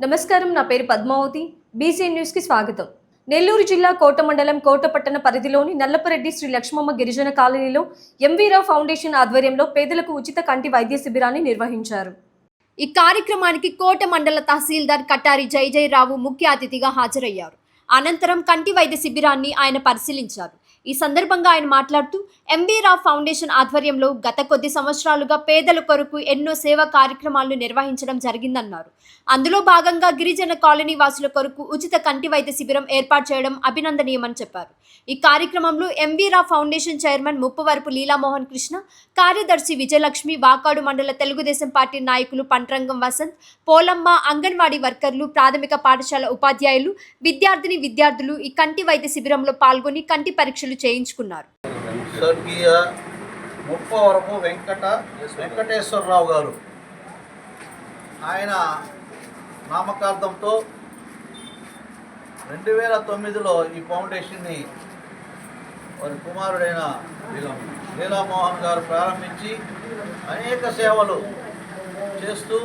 నమస్కారం, నా పేరు పద్మావతి. బీసీఎన్ న్యూస్ కి స్వాగతం. నెల్లూరు జిల్లా కోట మండలం కోటపట్టణ పరిధిలోని నల్లపరెడ్డి శ్రీ లక్ష్మమ్మ గిరిజన కాలనీలో ఎంవీ రావు ఫౌండేషన్ ఆధ్వర్యంలో పేదలకు ఉచిత కంటి వైద్య శిబిరాన్ని నిర్వహించారు. ఈ కార్యక్రమానికి కోట మండల తహసీల్దార్ కటారి జయజయరావు ముఖ్య అతిథిగా హాజరయ్యారు. అనంతరం కంటి వైద్య శిబిరాన్ని ఆయన పరిశీలించారు. ఈ సందర్భంగా ఆయన మాట్లాడుతూ ఎంవీ రావు ఫౌండేషన్ ఆధ్వర్యంలో గత కొద్ది సంవత్సరాలుగా పేదల కొరకు ఎన్నో సేవా కార్యక్రమాలను నిర్వహించడం జరిగిందన్నారు. అందులో భాగంగా గిరిజన కాలనీ వాసుల కొరకు ఉచిత కంటి వైద్య శిబిరం ఏర్పాటు చేయడం అభినందనీయమని చెప్పారు. ఈ కార్యక్రమంలో ఎంవీ రావు ఫౌండేషన్ చైర్మన్ ముప్పవరపు లీలామోహన్ కృష్ణ, కార్యదర్శి విజయలక్ష్మి, వాకాడు మండల తెలుగుదేశం పార్టీ నాయకులు పంట్రంగం వసంత్, పోలమ్మ, అంగన్వాడీ వర్కర్లు, ప్రాథమిక పాఠశాల ఉపాధ్యాయులు, విద్యార్థులు ఈ కంటి వైద్య శిబిరంలో పాల్గొని కంటి పరీక్షలు చేయించుకున్నారు. స్వర్గీయ ముప్పవరపు వెంకటేశ్వరరావు గారు ఆయన నామకార్థంతో 2009లో ఈ ఫౌండేషన్ని వారి కుమారుడైన లీలామోహన్ గారు ప్రారంభించి అనేక సేవలు చేస్తూ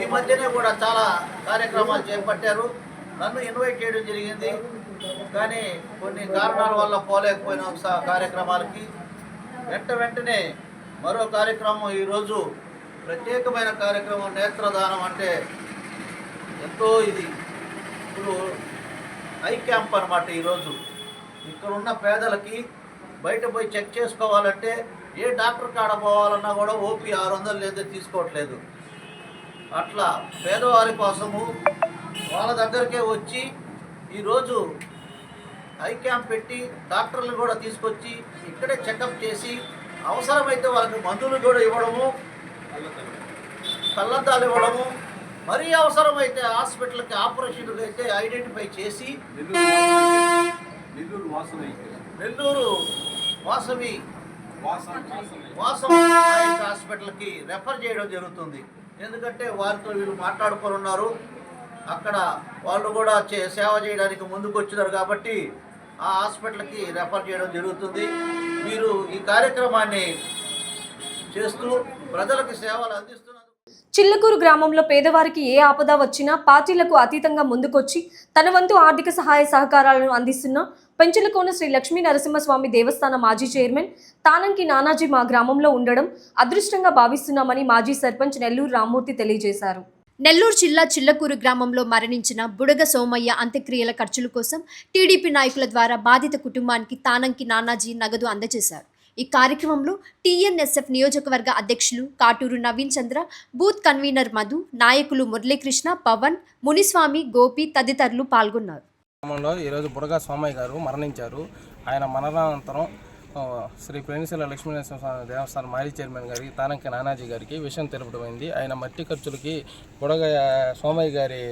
ఈ మధ్యనే కూడా చాలా కార్యక్రమాలు చేపట్టారు. నన్ను ఇన్వైట్ చేయడం జరిగింది, కానీ కొన్ని కారణాల వల్ల పోలేకపోయిన కార్యక్రమాలకి వెంటనే మరో కార్యక్రమం ఈరోజు ప్రత్యేకమైన కార్యక్రమం నేత్రదానం. అంటే ఎంతో ఇది ఇప్పుడు ఐ క్యాంప్ అన్నమాట. ఈరోజు ఇక్కడ ఉన్న పేదలకి బయట పోయి చెక్ చేసుకోవాలంటే ఏ డాక్టర్ కాడ పోవాలన్నా కూడా ఓపీ 600 లేదా తీసుకోవట్లేదు. అట్లా పేదవారి కోసము వాళ్ళ దగ్గరికే వచ్చి ఈరోజు ఐ క్యాంప్ పెట్టి డాక్టర్లు కూడా తీసుకొచ్చి ఇక్కడే చెకప్ చేసి అవసరమైతే వాళ్ళకి మందులు కూడా ఇవ్వడము, కళ్ళద్దాలు ఇవ్వడము, మరీ అవసరమైతే హాస్పిటల్కి ఆపరేషన్లు అయితే ఐడెంటిఫై చేసి నెల్లూరు వాసవి హాస్పిటల్కి రెఫర్ చేయడం జరుగుతుంది. ఎందుకంటే వారితో వీళ్ళు మాట్లాడుకొని ఉన్నారు. అక్కడ వాళ్ళు కూడా సేవ చేయడానికి ముందుకు వచ్చినారు కాబట్టి ఆ హాస్పిటల్కి రెఫర్ చేయడం జరుగుతుంది. మీరు ఈ కార్యక్రమాన్ని చేస్తూ ప్రజలకు సేవలు అందిస్తున్నారు. చిల్లకూరు గ్రామంలో పేదవారికి ఏ ఆపద వచ్చినా పార్టీలకు అతీతంగా ముందుకొచ్చి తన వంతు ఆర్థిక సహాయ సహకారాలను అందిస్తున్న పెంచలకోన శ్రీ లక్ష్మీ నరసింహస్వామి దేవస్థాన మాజీ చైర్మన్ తానంకి నానాజీ మా గ్రామంలో ఉండడం అదృష్టంగా భావిస్తున్నామని మాజీ సర్పంచ్ నెల్లూరు రామ్మూర్తి తెలియజేశారు. నెల్లూరు జిల్లా చిల్లకూరు గ్రామంలో మరణించిన బుడగ సోమయ్య అంత్యక్రియల ఖర్చుల కోసం టీడీపీ నాయకుల ద్వారా బాధిత కుటుంబానికి తానంకి నానాజీ నగదు అందజేశారు. ఈ కార్యక్రమంలో టీఎన్ఎస్ఎఫ్ నియోజకవర్గ అధ్యక్షులు కాటూరు నవీన్ చంద్ర, బూత్ కన్వీనర్ మధు, నాయకులు మురళీకృష్ణ, పవన్, మునిస్వామి, గోపి తదితరులు పాల్గొన్నారు. ఈరోజు బుడగ సోమయ్య గారు మరణించారు. ఆయన మరణానంతరం శ్రీ పెనిశల లక్ష్మీనరసింహ దేవస్థానం మాజీ చైర్మన్ గారికి తానంకి నానాజీ గారికి విషయం తెలుపడమైంది. ఆయన మట్టి ఖర్చులకి బుడగ సోమయ్య గారి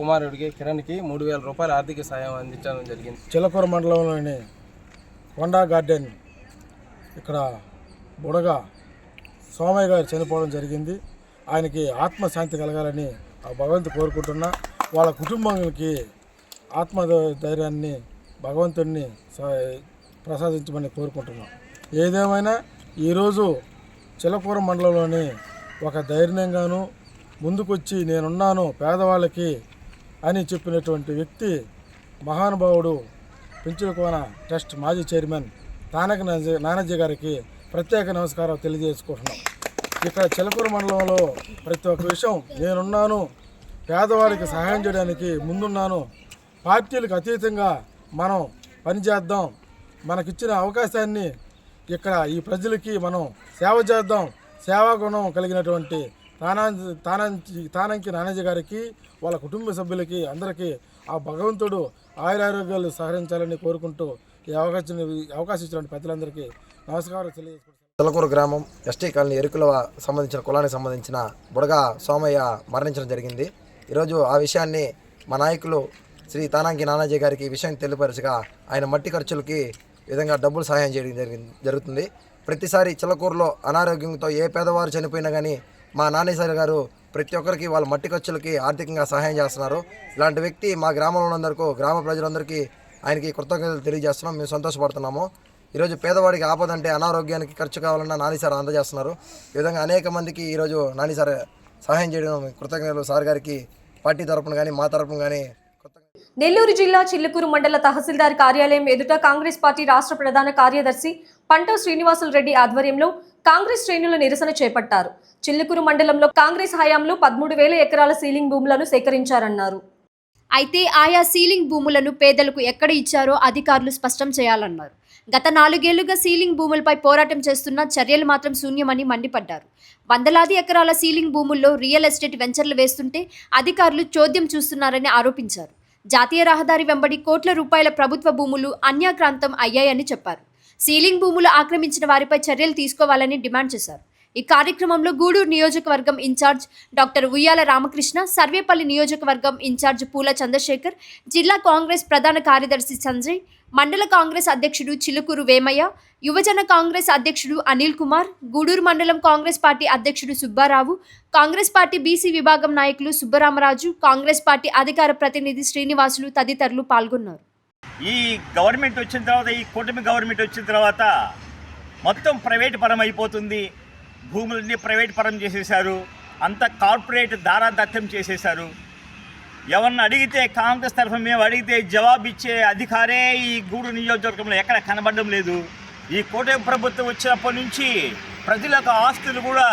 కుమారుడికి కిరణ్కి 3,000 రూపాయల ఆర్థిక సాయం అందించడం జరిగింది. చిల్లకూరు మండలంలోని కొండా గార్డెన్ ఇక్కడ బుడగ సోమయ్య గారు చనిపోవడం జరిగింది. ఆయనకి ఆత్మశాంతి కలగాలని ఆ భగవంతుడు కోరుకుంటున్నా. వాళ్ళ కుటుంబానికి ఆత్మధైర్యాన్ని భగవంతుడిని ప్రసాదించమని కోరుకుంటున్నాం. ఏదేమైనా ఈరోజు చిల్లకూరు మండలంలోని ఒక ధైర్యంగాను ముందుకొచ్చి నేనున్నాను పేదవాళ్ళకి అని చెప్పినటువంటి వ్యక్తి మహానుభావుడు పెంచులకోన ట్రస్ట్ మాజీ చైర్మన్ తానకి నానాజీ గారికి ప్రత్యేక నమస్కారం తెలియజేసుకుంటున్నాం. ఇక్కడ చిల్లకూరు మండలంలో ప్రతి ఒక్క విషయం నేనున్నాను, పేదవాళ్ళకి సహాయం చేయడానికి ముందున్నాను, పార్టీలకు అతీతంగా మనం పనిచేద్దాం, మనకిచ్చిన అవకాశాన్ని ఇక్కడ ఈ ప్రజలకి మనం సేవ చేద్దాం, సేవాగుణం కలిగినటువంటి తానంకి నానాజీ గారికి వాళ్ళ కుటుంబ సభ్యులకి అందరికీ ఆ భగవంతుడు ఆయురారోగ్యాలు సహకరించాలని కోరుకుంటూ ఈ అవకాశం ఇచ్చిన పెద్దలందరికీ నమస్కారం తెలియజేసుకుంటాను. చిల్లకూరు గ్రామం ఎస్టీ కాలనీ ఎరుకుల సంబంధించిన కులానికి సంబంధించిన బుడగ సోమయ్య మరణించడం జరిగింది. ఈరోజు ఆ విషయాన్ని మా నాయకులు శ్రీ తానంకి నానాజీ గారికి విషయం తెలియపరచగా ఆయన మట్టి ఖర్చులకి విధంగా డబ్బులు సహాయం చేయడం జరుగుతుంది. ప్రతిసారి చిలకూరులో అనారోగ్యంతో ఏ పేదవారు చనిపోయినా కానీ మా నానేశ్వరి గారు ప్రతి ఒక్కరికి వాళ్ళ మట్టి ఖర్చులకి ఆర్థికంగా సహాయం చేస్తున్నారు. ఇలాంటి వ్యక్తి మా గ్రామంలో ఉన్నందుకు గ్రామ ప్రజలందరికీ ఆయనకి కృతజ్ఞతలు తెలియజేస్తున్నాం. మేము సంతోషపడుతున్నాము. ఈరోజు పేదవాడికి ఆపదంటే అనారోగ్యానికి ఖర్చు కావాలన్నా నాని సార్ అందజేస్తున్నారు. ఈ విధంగా అనేక మందికి ఈరోజు నాని సార్ సహాయం చేయడం కృతజ్ఞతలు సార్ గారికి పార్టీ తరపున కానీ మా తరపున కానీ. నెల్లూరు జిల్లా చిల్లకూరు మండల తహసీల్దార్ కార్యాలయం ఎదుట కాంగ్రెస్ పార్టీ రాష్ట్ర ప్రధాన కార్యదర్శి పంటా శ్రీనివాసులు రెడ్డి ఆధ్వర్యంలో కాంగ్రెస్ శ్రేణులు నిరసన చేపట్టారు. చిల్లకూరు మండలంలో కాంగ్రెస్ హయాంలో 13,000 ఎకరాల సీలింగ్ భూములను సేకరించారన్నారు. అయితే ఆయా సీలింగ్ భూములను పేదలకు ఎక్కడ ఇచ్చారో అధికారులు స్పష్టం చేయాలన్నారు. గత 4 ఏళ్లుగా సీలింగ్ భూములపై పోరాటం చేస్తున్న చర్యలు మాత్రం శూన్యమని మండిపడ్డారు. వందలాది ఎకరాల సీలింగ్ భూముల్లో రియల్ ఎస్టేట్ వెంచర్లు వేస్తుంటే అధికారులు చోద్యం చూస్తున్నారని ఆరోపించారు. జాతీయ రహదారి వెంబడి కోట్ల రూపాయల ప్రభుత్వ భూములు అన్యాక్రాంతం అయ్యాయని చెప్పారు. సీలింగ్ భూములు ఆక్రమించిన వారిపై చర్యలు తీసుకోవాలని డిమాండ్ చేశారు. ఈ కార్యక్రమంలో గూడూరు నియోజకవర్గం ఇన్ఛార్జ్ డాక్టర్ ఉయ్యాల రామకృష్ణ, సర్వేపల్లి నియోజకవర్గం ఇన్ఛార్జ్ పూల చంద్రశేఖర్, జిల్లా కాంగ్రెస్ ప్రధాన కార్యదర్శి సంజయ్, మండల కాంగ్రెస్ అధ్యక్షుడు చిలుకూరు వేమయ్య, యువజన కాంగ్రెస్ అధ్యక్షుడు అనిల్ కుమార్, గూడూరు మండలం కాంగ్రెస్ పార్టీ అధ్యక్షుడు సుబ్బారావు, కాంగ్రెస్ పార్టీ బీసీ విభాగం నాయకులు సుబ్బరామరాజు, కాంగ్రెస్ పార్టీ అధికార ప్రతినిధి శ్రీనివాసులు తదితరులు పాల్గొన్నారు. ఈ గవర్నమెంట్ వచ్చిన తర్వాత, ఈ కూటమి గవర్నమెంట్ వచ్చిన తర్వాత మొత్తం ప్రైవేట్ పరం అయిపోతుంది. భూములన్నీ ప్రైవేట్ పరం చేసేశారు. అంతా కార్పొరేట్ దారాదత్తం చేసేశారు. ఎవరిని అడిగితే కాంగ్రెస్ తరఫున మేము అడిగితే జవాబు ఇచ్చే అధికారే ఈ గూడూరు నియోజకవర్గంలో ఎక్కడ కనబడడం లేదు. ఈ కూటమి ప్రభుత్వం వచ్చినప్పటి నుంచి ప్రజలకు ఆస్తులు కూడా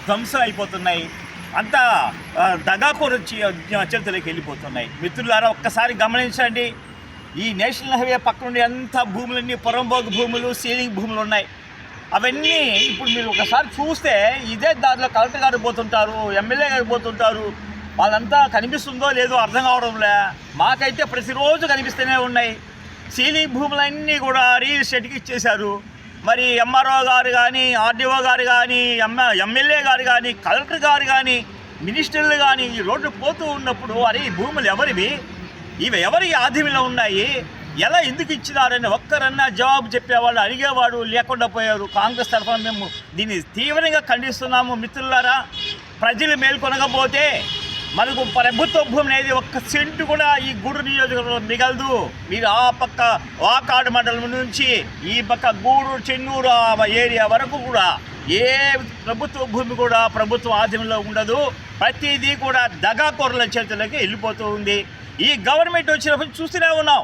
ధ్వంసం అయిపోతున్నాయి. అంతా దగాకోరు చరిత్రలోకి వెళ్ళిపోతున్నాయి. మిత్రులారా, ఒక్కసారి గమనించండి. ఈ నేషనల్ హైవే పక్కనుండి అంతా భూములన్నీ పొరంబోగు భూములు, సీలింగ్ భూములు ఉన్నాయి. అవన్నీ ఇప్పుడు మీరు ఒకసారి చూస్తే ఇదే దారిలో కలెక్టర్ గారు పోతుంటారు, ఎమ్మెల్యే గారు పోతుంటారు. వాళ్ళంతా కనిపిస్తుందో లేదో అర్థం కావడంలే. మాకైతే ప్రతిరోజు కనిపిస్తూనే ఉన్నాయి. సీలింగ్ భూములన్నీ కూడా రియల్ ఎస్టేట్కి ఇచ్చేశారు. మరి ఎంఆర్ఓ గారు కానీ, ఆర్డీఓ గారు కానీ, ఎమ్మెల్యే గారు కానీ, కలెక్టర్ గారు కానీ, మినిస్టర్లు కానీ ఈ రోడ్డు పోతూ ఉన్నప్పుడు అరే ఈ భూములు ఎవరివి, ఇవి ఎవరి ఆధీనంలో ఉన్నాయి, ఎలా ఎందుకు ఇచ్చినారని ఒక్కరన్నా జవాబు చెప్పేవాళ్ళు, అడిగేవాడు లేకుండా పోయారు. కాంగ్రెస్ తరఫున మేము దీన్ని తీవ్రంగా ఖండిస్తున్నాము. మిత్రులారా, ప్రజలు మేల్కొనకపోతే మనకు ప్రభుత్వ భూమి అనేది ఒక్క సెంటు కూడా ఈ గూడూరు నియోజకవర్గంలో మిగలదు. మీరు ఆ పక్క వాకాడు మండలం నుంచి ఈ పక్క గూడూరు, చెన్నూరు ఏరియా వరకు కూడా ఏ ప్రభుత్వ భూమి కూడా ప్రభుత్వ ఆధీనంలో ఉండదు. ప్రతిదీ కూడా దగాకోరుల చేతులకి వెళ్ళిపోతూ ఉంది. ఈ గవర్నమెంట్ వచ్చినప్పుడు చూస్తూనే ఉన్నాం.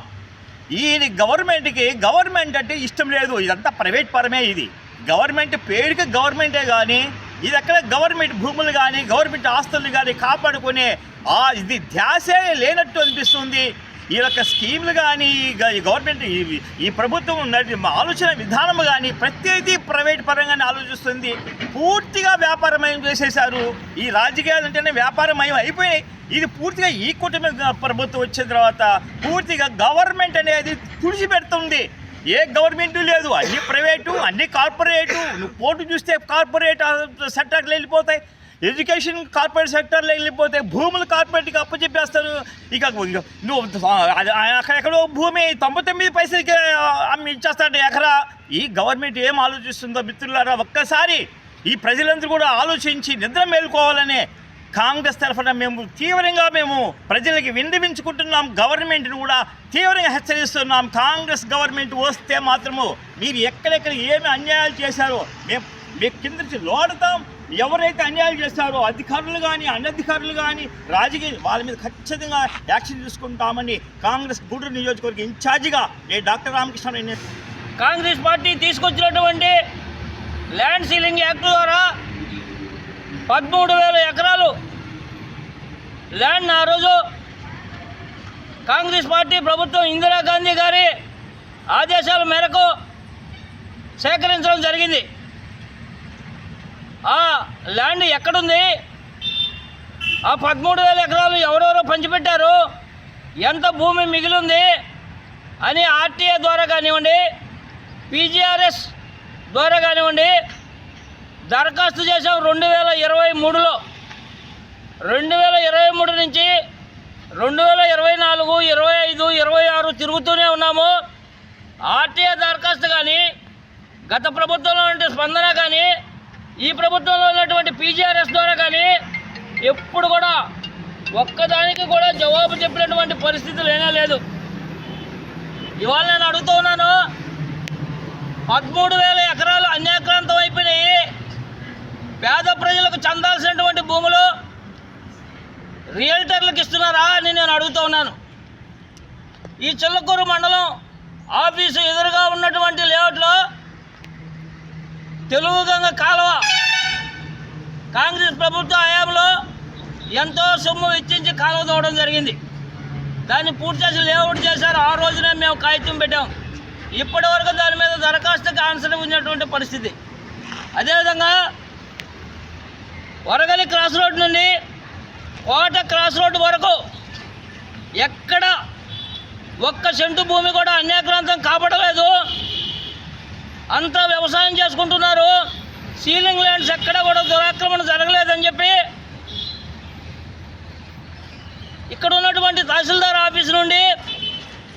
ఈ గవర్నమెంట్ అంటే ఇష్టం లేదు. ఇదంతా ప్రైవేట్ పరమే. ఇది గవర్నమెంట్ పేరుకి గవర్నమెంటే కానీ ఇది ఎక్కడ గవర్నమెంట్ భూములు కానీ గవర్నమెంట్ ఆస్తులు కానీ కాపాడుకునే ఇది ధ్యాసే లేనట్టు అనిపిస్తుంది. ఈ యొక్క స్కీములు కానీ ఈ గవర్నమెంట్ ఈ ప్రభుత్వం ఆలోచన విధానం కానీ ప్రతిదీ ప్రైవేట్ పరంగానే ఆలోచిస్తుంది. పూర్తిగా వ్యాపారమయం చేసేశారు. ఈ రాజకీయాలు అంటేనే వ్యాపారమయం అయిపోయినాయి. ఇది పూర్తిగా ఈ కూటమి ప్రభుత్వం వచ్చిన తర్వాత పూర్తిగా గవర్నమెంట్ అనేది తుడిచిపెడుతుంది. ఏ గవర్నమెంటు లేదు, అన్ని ప్రైవేటు, అన్ని కార్పొరేటు. నువ్వు పోటు చూస్తే కార్పొరేట్ సెక్టర్లు వెళ్ళిపోతాయి, ఎడ్యుకేషన్ కార్పొరేట్ సెక్టర్లో వెళ్ళిపోతాయి, భూములు కార్పొరేట్కి అప్పచెప్పేస్తారు. ఇక నువ్వు అక్కడెక్కడో భూమి 99 పైసలకి అమ్మి ఇచ్చేస్తాడు ఎకరా. ఈ గవర్నమెంట్ ఏం ఆలోచిస్తుందో మిత్రులారా, ఒక్కసారి ఈ ప్రజలందరూ కూడా ఆలోచించి నిద్ర మేలుకోవాలనే కాంగ్రెస్ తరఫున మేము తీవ్రంగా ప్రజలకి విన్నవించుకుంటున్నాం. గవర్నమెంట్ని కూడా తీవ్రంగా హెచ్చరిస్తున్నాం. కాంగ్రెస్ గవర్నమెంట్ వస్తే మాత్రము మీరు ఎక్కడెక్కడ ఏమి అన్యాయాలు చేశారో మేము కింద నుంచి లోడుతాం. ఎవరైతే అన్యాయాలు చేస్తారో అధికారులు కానీ అనధికారులు కానీ రాజకీయ వాళ్ళ మీద ఖచ్చితంగా యాక్షన్ తీసుకుంటామని కాంగ్రెస్ గూడూరు నియోజకవర్గ ఇన్ఛార్జిగా నేను డాక్టర్ రామకృష్ణ. కాంగ్రెస్ పార్టీ తీసుకొచ్చినటువంటి ల్యాండ్ సీలింగ్ యాక్ట్ ద్వారా 13,000 ఎకరాలు ల్యాండ్ ఆ రోజు కాంగ్రెస్ పార్టీ ప్రభుత్వం ఇందిరాగాంధీ గారి ఆదేశాల మేరకు సేకరించడం జరిగింది. ఆ ల్యాండ్ ఎక్కడుంది, ఆ 13,000 ఎకరాలు ఎవరెవరో పంచిపెట్టారు, ఎంత భూమి మిగిలింది అని ఆర్టీఏ ద్వారా కానివ్వండి, పీజీఆర్ఎస్ ద్వారా కానివ్వండి దరఖాస్తు చేసాం 2023లో. 2023 నుంచి 2024, 25, 26 తిరుగుతూనే ఉన్నాము. ఆర్టీఏ దరఖాస్తు కానీ గత ప్రభుత్వంలో ఉన్నటువంటి స్పందన కానీ ఈ ప్రభుత్వంలో ఉన్నటువంటి పీజీఆర్ఎస్ ద్వారా కానీ ఎప్పుడు కూడా ఒక్కదానికి కూడా జవాబు చెప్పినటువంటి పరిస్థితి లేనే లేదు. ఇవాళ నేను అడుగుతూ ఉన్నాను, 13,000 ఎకరాలు అన్యాక్రాంతం అయిపోయినాయి. పేద ప్రజలకు చెందాల్సినటువంటి భూములు రియల్టర్లకు ఇస్తున్నారా అని నేను అడుగుతూ ఉన్నాను. ఈ చిల్లకూరు మండలం ఆఫీసు ఎదురుగా ఉన్నటువంటి లేఅవుట్లో తెలుగుగంగ కాలువ కాంగ్రెస్ ప్రభుత్వ హయాంలో ఎంతో సొమ్ము వెచ్చించి కాలువ తోవడం జరిగింది. దాన్ని పూర్తి చేసి లేఅవుట్ చేశారు. ఆ రోజునే మేము కాగితం పెట్టాం. ఇప్పటి వరకు దాని మీద దరఖాస్తుకి ఆన్సర్ ఉన్నటువంటి పరిస్థితి. అదేవిధంగా వరగలి క్రాస్ రోడ్ నుండి కోట క్రాస్ రోడ్ వరకు ఎక్కడ ఒక్క సెంటు భూమి కూడా అన్యాక్రాంతం కాబడలేదు. అంతా వ్యవసాయం చేసుకుంటున్నారు. సీలింగ్ ల్యాండ్స్ ఎక్కడ కూడా దురాక్రమణ జరగలేదని చెప్పి ఇక్కడ ఉన్నటువంటి తహసీల్దార్ ఆఫీస్ నుండి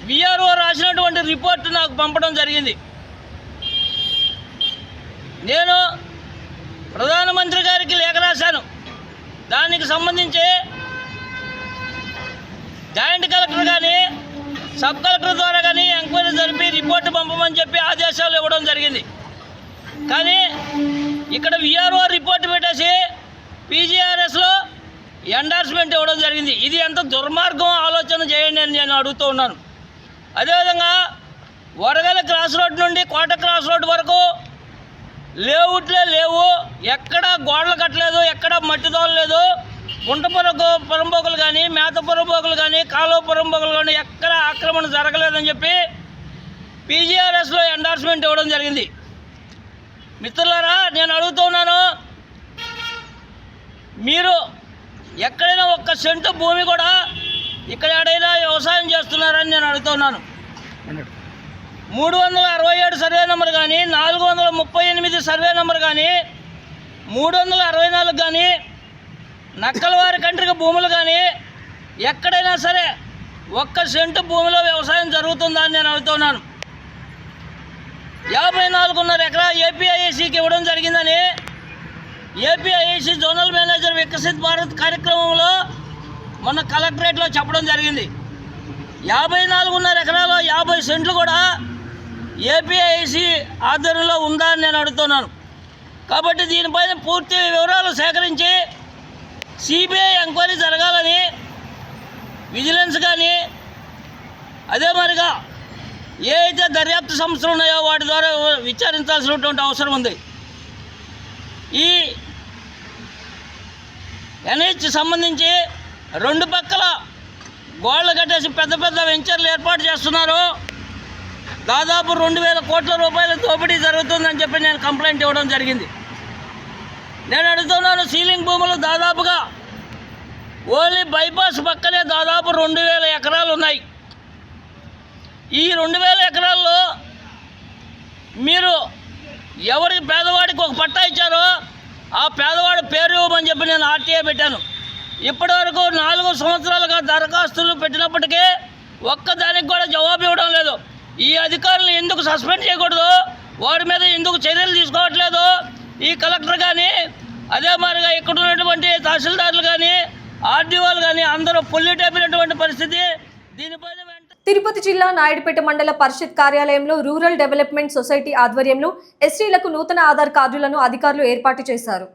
విఆర్ఓ రాసినటువంటి రిపోర్ట్ నాకు పంపడం జరిగింది. నేను ప్రధానమంత్రి గారికి లేఖ రాశాను. దానికి సంబంధించి జాయింట్ కలెక్టర్ కానీ సబ్ కలెక్టర్ ద్వారా కానీ ఎంక్వైరీ జరిపి రిపోర్టు పంపమని చెప్పి ఆదేశాలు ఇవ్వడం జరిగింది. కానీ ఇక్కడ విఆర్ఓ రిపోర్ట్ పెట్టేసి పీజీఆర్ఎస్లో ఎండార్స్మెంట్ ఇవ్వడం జరిగింది. ఇది ఎంత దుర్మార్గం ఆలోచన చేయండి అని నేను అడుగుతూ ఉన్నాను. అదేవిధంగా వరగల క్రాస్ రోడ్ నుండి కోట క్రాస్ రోడ్ వరకు లేఅవుట్లే లేవు. ఎక్కడ గోడలు కట్టలేదు, ఎక్కడ మట్టి తోలలేదు. గుంట పొరంబోకులు కానీ మేత పొరంబోకులు కానీ కాలువ పొరంబోకులు కానీ ఎక్కడ ఆక్రమణ జరగలేదని చెప్పి పీజీఆర్ఎస్లో ఎండార్స్మెంట్ ఇవ్వడం జరిగింది. మిత్రులారా, నేను అడుగుతున్నాను, మీరు ఎక్కడైనా ఒక్క సెంటు భూమి కూడా ఇక్కడ ఎక్కడైనా వ్యవసాయం చేస్తున్నారని నేను అడుగుతున్నాను. 367 సర్వే నెంబర్ కానీ 438 సర్వే నెంబర్ కానీ 364 కానీ నక్కలవారి కంట్రికి భూములు కానీ ఎక్కడైనా సరే ఒక్క సెంటు భూమిలో వ్యవసాయం జరుగుతుందా అని నేను అడుగుతున్నాను. 54.5 ఎకరా ఏపీఐఐసికి ఇవ్వడం జరిగిందని APIIC zonal manager Viksit Bharat కార్యక్రమంలో మొన్న కలెక్టరేట్లో చెప్పడం జరిగింది. 54.5 ఎకరాలో 50 సెంట్లు కూడా ఏపీఐసి ఆధ్వర్యంలో ఉందా అని నేను అడుగుతున్నాను. కాబట్టి దీనిపైన పూర్తి వివరాలు సేకరించి సిబిఐ ఎంక్వైరీ జరగాలని విజిలెన్స్ కానీ అదే మరిగా ఏ అయితే దర్యాప్తు సంస్థలు ఉన్నాయో వాటి ద్వారా విచారించాల్సినటువంటి అవసరం ఉంది. ఈ ఎన్హెచ్ సంబంధించి 2 పక్కల గోడలు కట్టేసి పెద్ద పెద్ద వెంచర్లు ఏర్పాటు చేస్తున్నారు. దాదాపు 2,000 కోట్ల రూపాయల దోపిడీ జరుగుతుందని చెప్పి నేను కంప్లైంట్ ఇవ్వడం జరిగింది. నేను అడుగుతున్నాను, సీలింగ్ భూములు దాదాపుగా ఓన్లీ బైపాస్ పక్కనే దాదాపు 2,000 ఎకరాలు ఉన్నాయి. ఈ 2,000 ఎకరాల్లో మీరు ఎవరికి పేదవాడికి ఒక పట్టా ఇచ్చారో ఆ పేదవాడి పేరు ఇవ్వమని చెప్పి నేను ఆర్టీఐ పెట్టాను. ఇప్పటి వరకు 4 సంవత్సరాలుగా దరఖాస్తులు పెట్టినప్పటికీ ఒక్కదానికి కూడా జవాబు ఇవ్వడం లేదు. ఈ అధికారులు ఎందుకు సస్పెండ్ చేయకూడదు, వారి మీద ఎందుకు చర్యలు తీసుకోవట్లేదు ఈ కలెక్టర్ కానీ అదే మాదిరిగా ఇక్కడ ఉన్నటువంటి తహసీల్దార్లు కానీ ఆర్డీఓలు కానీ అందరూ పొల్యూట్ అయిపోయినటువంటి పరిస్థితి. దీనిపైన తిరుపతి జిల్లా నాయుడుపేట మండల పరిషత్ కార్యాలయంలో రూరల్ డెవలప్మెంట్ సొసైటీ ఆధ్వర్యంలో ఎస్టీలకు నూతన ఆధార్ కార్డులను అధికారులు ఏర్పాటు చేశారు.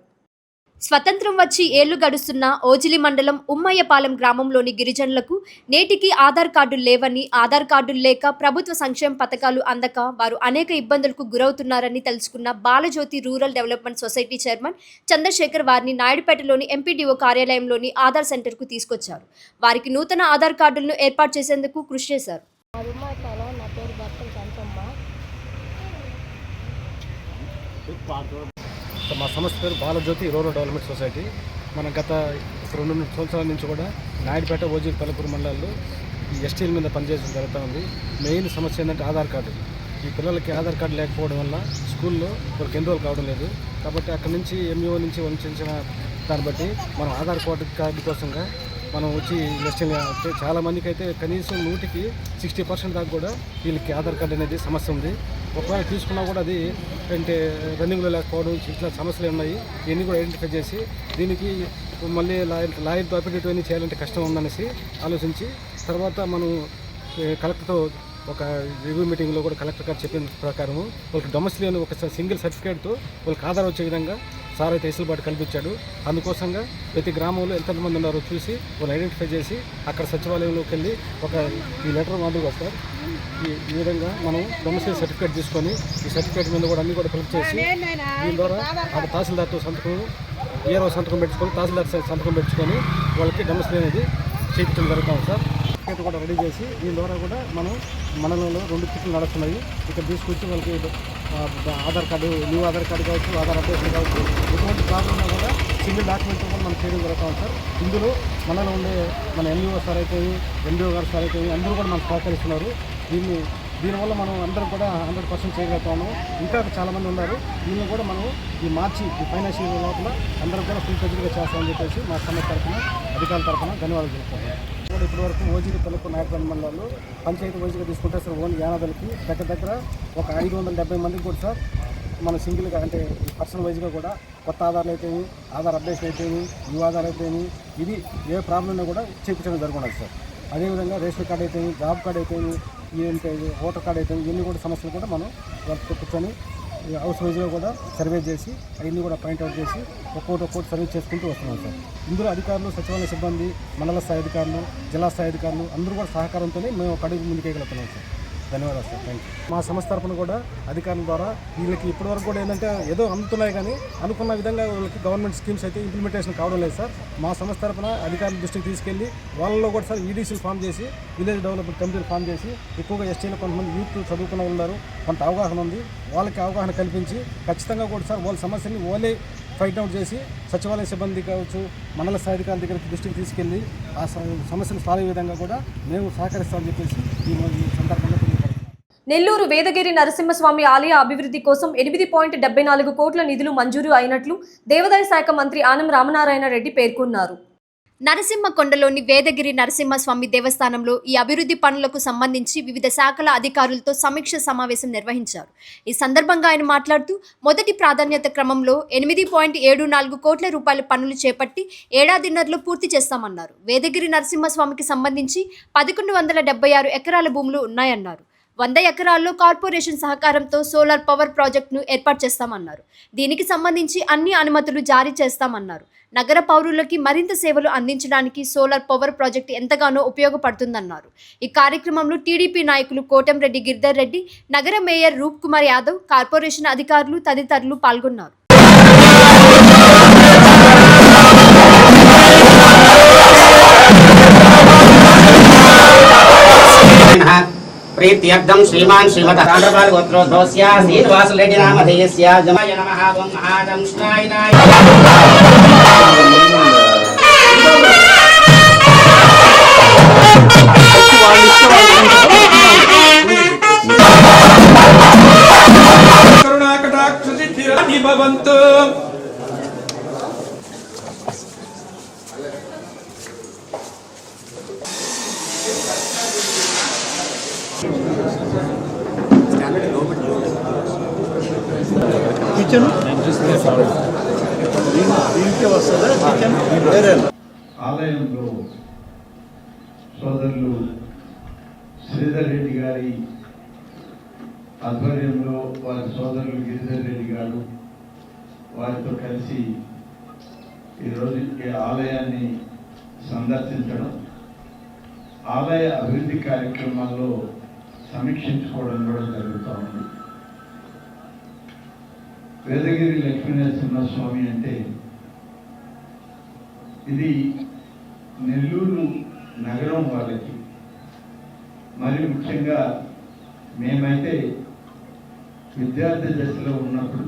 స్వతంత్రం వచ్చి ఏళ్లు గడుస్తున్న ఓజిలి మండలం ఉమ్మయ్యపాలెం గ్రామంలోని గిరిజనులకు నేటికి ఆధార్ కార్డులు లేవని, ఆధార్ కార్డులు లేక ప్రభుత్వ సంక్షేమ పథకాలు అందక వారు అనేక ఇబ్బందులకు గురవుతున్నారని తెలుసుకున్న Balajyothi rural development society chairman Chandrasekhar వారిని నాయుడుపేటలోని ఎంపీడీఓ కార్యాలయంలోని ఆధార్ సెంటర్కు తీసుకొచ్చారు. వారికి నూతన ఆధార్ కార్డులను ఏర్పాటు చేసేందుకు కృషి చేశారు. మా సంస్థ పేరు బాలజ్యోతి రూరల్ డెవలప్మెంట్ సొసైటీ. మన గత 2 సంవత్సరాల నుంచి కూడా నాయుడుపేట, ఓజిలి, తలపూరు మండలాల్లో ఈ ఎస్టీల మీద పనిచేయడం జరుగుతూ ఉంది. మెయిన్ సమస్య ఏంటంటే ఆధార్ కార్డు. ఈ పిల్లలకి ఆధార్ కార్డు లేకపోవడం వల్ల స్కూల్లో వాళ్ళకి ఎన్రోల్ కావడం లేదు. కాబట్టి అక్కడి నుంచి ఎంఈఓ నుంచి వంచిన దాన్ని బట్టి మనం ఆధార్ కార్డు కోసంగా మనం వచ్చి నిశ్చయంగా చాలా మందికి అయితే కనీసం 100కి 60% దాకా కూడా వీళ్ళకి ఆధార్ కార్డు అనేది సమస్య ఉంది. ఒకవేళ తీసుకున్నా కూడా అది అంటే రన్నింగ్లో లేకపోవడం ఇట్లా సమస్యలు ఉన్నాయి. ఇవన్నీ కూడా ఐడెంటిఫై చేసి దీనికి మళ్ళీ లాయర్తో అఫిడవిట్ అన్నీ చేయాలంటే కష్టం ఉందనేసి ఆలోచించి తర్వాత మనం కలెక్టర్తో ఒక రివ్యూ మీటింగ్లో కూడా కలెక్టర్ గారు చెప్పిన ప్రకారము వాళ్ళకి డొమెస్టిక్ ఒక సింగిల్ సర్టిఫికేట్తో వాళ్ళకి ఆధార్ వచ్చే విధంగా సార్ అయితే వెసులుబాటు కల్పించాడు. అందుకోసంగా ప్రతి గ్రామంలో ఎంతమంది ఉన్నారో చూసి వాళ్ళు ఐడెంటిఫై చేసి అక్కడ సచివాలయంలోకి వెళ్ళి ఈ లెటర్ మాదిరిగా వస్తారు. ఈ విధంగా మనం డొమెస్టిక్ సర్టిఫికేట్ తీసుకొని ఈ సర్టిఫికేట్ మీద కూడా అన్నీ కూడా కలెక్ట్ చేసి దీని ద్వారా అక్కడ తహసీల్దార్తో సంతకం ఏరో సంతకం పెట్టుకొని తహసీల్దార్ సంతకం పెట్టుకొని వాళ్ళకి డొమెస్టిక్ అనేది చేయించడం జరుగుతాం సార్. టికెట్ కూడా రెడీ చేసి దీని ద్వారా కూడా మనం మండలంలో 2 కిట్లు నడుస్తున్నాయి. ఇక్కడ తీసుకొచ్చి వాళ్ళకి Aadhaar card new Aadhaar card కావచ్చు, ఆధార్ అప్డేషన్ కావచ్చు, ఎటువంటి ప్రాబ్లం కూడా సింగిల్ డాక్యుమెంట్ కూడా మనం చేయడం జరుగుతాం సార్. ఇందులో మనలో ఉండే మన ఎంఈఓ సార్ అయితే ఎండిఓ గారు సార్ అయితే అందరూ కూడా మనకు సహకరిస్తున్నారు. దీనివల్ల మనం అందరం కూడా 100% చేయగలుగుతాము. ఇంకా చాలామంది ఉన్నారు. దీన్ని కూడా మనం ఈ మార్చి ఈ ఫైనాన్షియల్ లోపల అందరం కూడా ఫుల్ ఫ్లెడ్జ్డ్గా చేస్తామని చెప్పేసి మా సంస్థ తరఫున అధికారుల తరఫున ధన్యవాదాలు తెలుపుతున్నాను. కూడా ఇప్పటివరకు ఓజీకి తలుపు నాయకుల మండలాల్లో పంచాయతీ ఓజీగా తీసుకుంటే సార్ ఓన్లీ యానాదులకి దగ్గర ఒక 570 మందికి కూడా సార్ మన సింగిల్గా అంటే పర్సనల్ వైజ్గా కూడా కొత్త ఆధార్లు అయితేమి, ఆధార్ అప్డేషన్ అయితేమి, న్యూ ఆధార్ అయితేమి, ఇది ఏ ప్రాబ్లం ఉన్నా కూడా చేయించడం జరుగుతుంది సార్. అదేవిధంగా రేషన్ కార్డు అయితేమి, జాబ్ కార్డు అయితేమి, ఏంటి ఓటర్ కార్డు అయితేమి, ఇవన్నీ కూడా సమస్యలు కూడా మనం కూర్చొని హౌస్ వైజ్గా కూడా సర్వే చేసి అవన్నీ కూడా పాయింట్అవుట్ చేసి ఒక్కొక్కటి సర్వే చేసుకుంటూ వస్తున్నాం సార్. ఇందులో అధికారులు, సచివాలయ సిబ్బంది, మండల స్థాయి అధికారులు, జిల్లా స్థాయి అధికారులు అందరూ కూడా సహకారంతోనే మేము ఒక అడుగు ముందుకెళ్తున్నాం సార్. ధన్యవాదాలు సార్. Thank you. మా సంస్థ తరఫున కూడా అధికారుల ద్వారా వీళ్ళకి ఇప్పటివరకు కూడా ఏంటంటే ఏదో అందుతున్నాయి కానీ అనుకున్న విధంగా వాళ్ళకి గవర్నమెంట్ స్కీమ్స్ అయితే ఇంప్లిమెంటేషన్ కావడం లేదు సార్. మా సంస్థ తరఫున అధికారుల దృష్టికి తీసుకెళ్ళి వాళ్ళలో కూడా సార్ ఈడీసీలు ఫామ్ చేసి విలేజ్ డెవలప్మెంట్ కమిటీలు ఫామ్ చేసి ఎక్కువగా ఎస్టీలో కొంతమంది యూత్ చదువుకున్న ఉన్నారు, కొంత అవగాహన ఉంది, వాళ్ళకి అవగాహన కల్పించి ఖచ్చితంగా కూడా సార్ వాళ్ళ సమస్యని వాళ్ళే ఫైట్ అవుట్ చేసి సచివాలయ సిబ్బంది కావచ్చు, మండల స్థాయి అధికారుల దగ్గరికి దృష్టికి తీసుకెళ్ళి ఆ సమస్యను సాల్వ్ అయ్యే విధంగా కూడా మేము సహకరిస్తామని చెప్పేసి ఈ సందర్భంగా నెల్లూరు వేదగిరి నరసింహస్వామి ఆలయ అభివృద్ధి కోసం 8.74 కోట్ల నిధులు మంజూరు అయినట్లు దేవాదాయ శాఖ మంత్రి ఆనం రామనారాయణ రెడ్డి పేర్కొన్నారు. నరసింహకొండలోని వేదగిరి నరసింహస్వామి దేవస్థానంలో ఈ అభివృద్ధి పనులకు సంబంధించి వివిధ శాఖల అధికారులతో సమీక్ష సమావేశం నిర్వహించారు. ఈ సందర్భంగా ఆయన మాట్లాడుతూ మొదటి ప్రాధాన్యత క్రమంలో 8.74 కోట్ల రూపాయల పనులు చేపట్టి ఏడాదిన్నరలో పూర్తి చేస్తామన్నారు. వేదగిరి నరసింహస్వామికి సంబంధించి 1176 ఎకరాల భూములు ఉన్నాయన్నారు. 100 ఎకరాల్లో కార్పొరేషన్ సహకారంతో సోలార్ పవర్ ప్రాజెక్టును ఏర్పాటు చేస్తామన్నారు. దీనికి సంబంధించి అన్ని అనుమతులు జారీ చేస్తామన్నారు. నగర పౌరులకి మరింత సేవలు అందించడానికి సోలార్ పవర్ ప్రాజెక్టు ఎంతగానో ఉపయోగపడుతుందన్నారు. ఈ కార్యక్రమంలో టీడీపీ నాయకులు కోటంరెడ్డి గిరిధర్ రెడ్డి, నగర మేయర్ రూప్ కుమార్ యాదవ్, కార్పొరేషన్ అధికారులు తదితరులు పాల్గొన్నారు. प्रीत्यर्थं श्रीमान् श्रीमतः आंध्रपाल गोत्रोद्भवस्य श्रीनिवासरेड्डी नामधेयस्य जमाय नमः ओम महादंष्टाय करुणाकटाक्ष सिद्धिरादि भवन्तु। ఆలయంలో సోదరులు శ్రీధర్ రెడ్డి గారి ఆధ్వర్యంలో వారి సోదరులు గిరిధర్ రెడ్డి గారు వారితో కలిసి ఈరోజు ఈ ఆలయాన్ని సందర్శించడం, ఆలయ అభివృద్ధి కార్యక్రమాల్లో సమీక్షించుకోవడం కూడా జరుగుతూ ఉంది. వేదగిరి లక్ష్మీనరసింహస్వామి అంటే ఇది నెల్లూరు నగరం వాళ్ళకి, మరి ముఖ్యంగా మేమైతే విద్యార్థి దశలో ఉన్నప్పుడు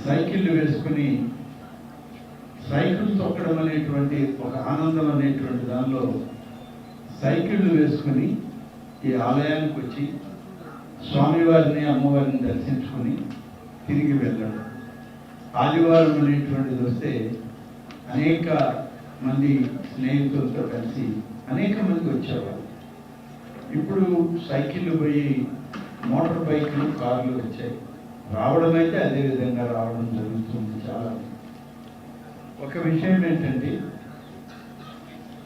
సైకిళ్ళు వేసుకుని సైకిల్ తొక్కడం అనేటువంటి ఒక ఆనందం అనేటువంటి దానిలో సైకిళ్ళు వేసుకుని ఈ ఆలయానికి వచ్చి స్వామివారిని అమ్మవారిని దర్శించుకొని తిరిగి వెళ్ళడం. ఆదివారం అనేటువంటిది వస్తే అనేక మంది స్నేహితులతో కలిసి అనేక మంది వచ్చేవారు. ఇప్పుడు సైకిళ్ళు పోయి మోటార్ బైక్లు, కార్లు వచ్చాయి. రావడం అయితే అదే విధంగా రావడం జరుగుతుంది. చాలా ఒక విషయం ఏంటంటే,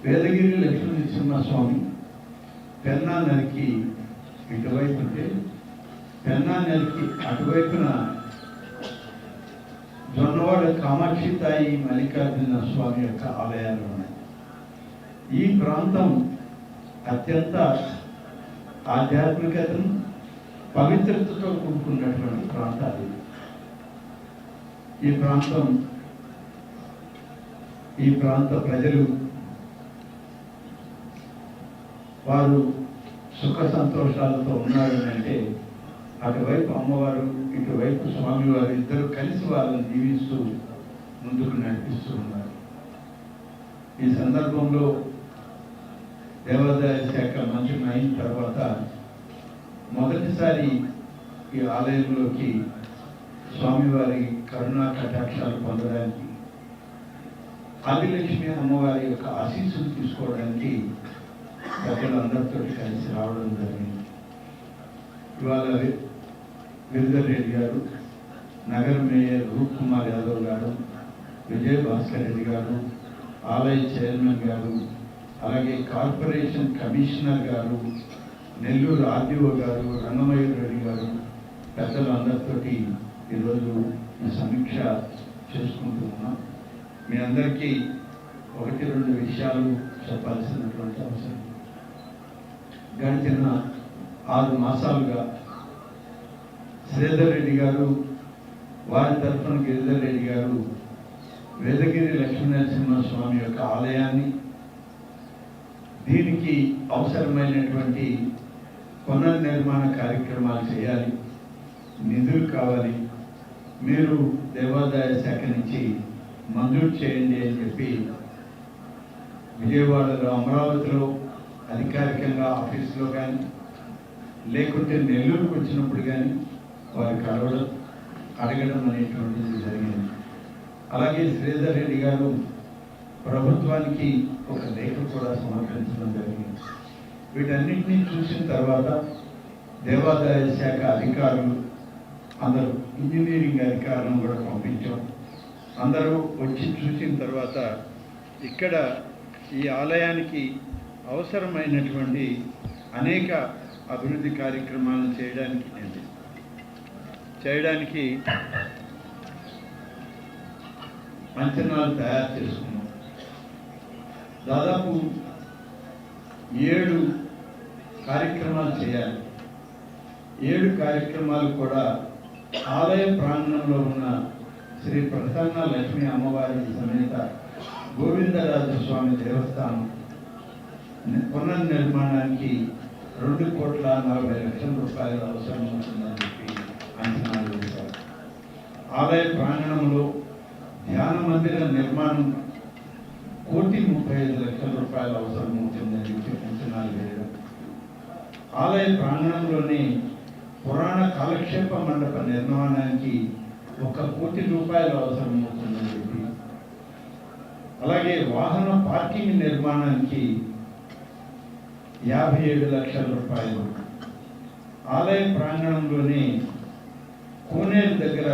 వేదగిరి లక్ష్మీనరసింహస్వామి పెన్నా నదికి ఇటువైపు ఉంటే, పెన్నా నదికి అటువైపున జొన్నవాడ కామాక్షి తాయి మల్లికార్జున స్వామి యొక్క ఆలయాలు ఉన్నాయి. ఈ ప్రాంతం అత్యంత ఆధ్యాత్మికతను, పవిత్రతతో కూడుకున్నటువంటి ప్రాంతాలు. ఈ ప్రాంత ప్రజలు వారు సుఖ సంతోషాలతో ఉన్నారు అంటే అటువైపు అమ్మవారు, ఇటువైపు స్వామివారు ఇద్దరు కలిసి వాళ్ళని దీవిస్తూ ముందుకు నడిపిస్తూ ఉన్నారు. ఈ సందర్భంలో దేవాదాయ శాఖ మంత్రి అయిన తర్వాత మొదటిసారి ఈ ఆలయంలోకి స్వామివారి కరుణా కటాక్షాలు పొందడానికి, ఆదిలక్ష్మి అమ్మవారి యొక్క ఆశీస్సులు తీసుకోవడానికి ప్రజలందరితో కలిసి రావడం జరిగింది. ఇవాళ గిరిధర్ రెడ్డి గారు, నగర మేయర్ రూప్ కుమార్ యాదవ్ గారు, విజయ్ భాస్కర్ రెడ్డి గారు, ఆలయ చైర్మన్ గారు, అలాగే కార్పొరేషన్ కమిషనర్ గారు, నెల్లూరు ఆర్డీఓ గారు, రంగమయూర్ రెడ్డి గారు, పెద్దలందరితోటి ఈరోజు ఈ సమీక్ష చేసుకుంటూ ఉన్నాం. మీ అందరికీ 1-2 విషయాలు చెప్పాల్సినటువంటి అవసరం. గడిచిన 6 మాసాలుగా శ్రీధర్ రెడ్డి గారు, వారి తరఫున గిరిధర్ రెడ్డి గారు వేదగిరి లక్ష్మీనరసింహస్వామి యొక్క ఆలయాన్ని, దీనికి అవసరమైనటువంటి పునర్నిర్మాణ కార్యక్రమాలు చేయాలి, నిధులు కావాలి, మీరు దేవాదాయ శాఖ నుంచి మంజూరు చేయండి అని చెప్పి విజయవాడలో, అమరావతిలో అధికారికంగా ఆఫీసులో కానీ, లేకుంటే నెల్లూరుకు వచ్చినప్పుడు కానీ వారు కలవడం, అడగడం అనేటువంటిది జరిగింది. అలాగే శ్రీధర్ రెడ్డి గారు ప్రభుత్వానికి ఒక లేఖ కూడా సమర్పించడం జరిగింది. వీటన్నిటినీ చూసిన తర్వాత దేవాదాయ శాఖ అధికారులు అందరూ, ఇంజనీరింగ్ అధికారులను కూడా పంపించాం. అందరూ వచ్చి చూసిన తర్వాత ఇక్కడ ఈ ఆలయానికి అవసరమైనటువంటి అనేక అభివృద్ధి కార్యక్రమాలను చేయడానికి అంచనాలు తయారు చేసుకున్నాం. దాదాపు 7 కార్యక్రమాలు చేయాలి. 7 కార్యక్రమాలు కూడా ఆలయ ప్రాంగణంలో ఉన్న శ్రీ ప్రసన్న లక్ష్మీ అమ్మవారి సమేత గోవిందరాజ స్వామి దేవస్థానం పునర్నిర్మాణానికి 2,40,00,000 రూపాయలు అవసరం ఉంటుందని చెప్పి అంచనాలు వేశారు. ఆలయ ప్రాంగణంలో ధ్యాన మందిర నిర్మాణం 1,35,00,000 రూపాయలు అవసరం ఉంటుందని చెప్పి అంచనాలు వేయడం. ఆలయ ప్రాంగణంలోని పురాణ కాలక్షేప మండప నిర్మాణానికి 1,00,00,000 రూపాయలు అవసరం అవుతుందని చెప్పి, అలాగే వాహన పార్కింగ్ నిర్మాణానికి 57,00,000 రూపాయలు, ఆలయ ప్రాంగణంలోని కోనేరు దగ్గర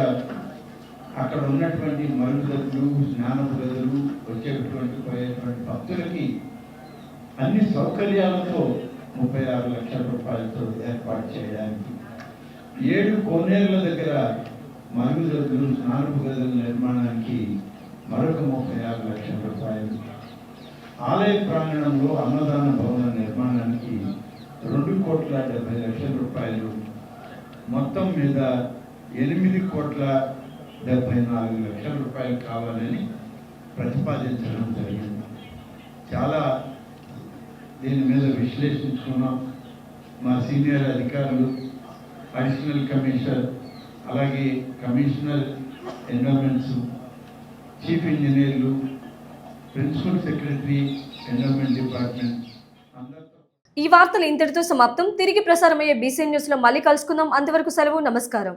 అక్కడ ఉన్నటువంటి మరుగుదొడ్లు, స్నానపు గదులు, వచ్చేటువంటి పోయేటువంటి భక్తులకి అన్ని సౌకర్యాలతో 36,00,000 రూపాయలతో ఏర్పాటు చేయడానికి, 7 కోనేరుల దగ్గర మరుగుదొడ్లు, స్నానపు గదుల నిర్మాణానికి మరొక 36,00,000 రూపాయలు, ఆలయ ప్రాంగణంలో అన్నదాన భవన నిర్మాణానికి 2,70,00,000 రూపాయలు, మొత్తం మీద 8,74,00,000 రూపాయలు కావాలని ప్రతిపాదించడం జరిగింది. చాలా దీని మీద విశ్లేషించుకున్నాం. మా సీనియర్ అధికారులు, అడిషనల్ కమిషనర్, అలాగే కమిషనర్ ఎన్విరాన్మెంట్స్, చీఫ్ ఇంజనీర్లు, ప్రిన్సిపల్ సెక్రటరీ ఎన్విరాన్మెంట్ డిపార్ట్మెంట్ అందరితో. ఈ వార్తలు ఇంతటితో సమాప్తం. తిరిగి ప్రసారమయ్యే బీసీ న్యూస్ లో మళ్ళీ కలుసుకుందాం. అంతవరకు సెలవు. నమస్కారం.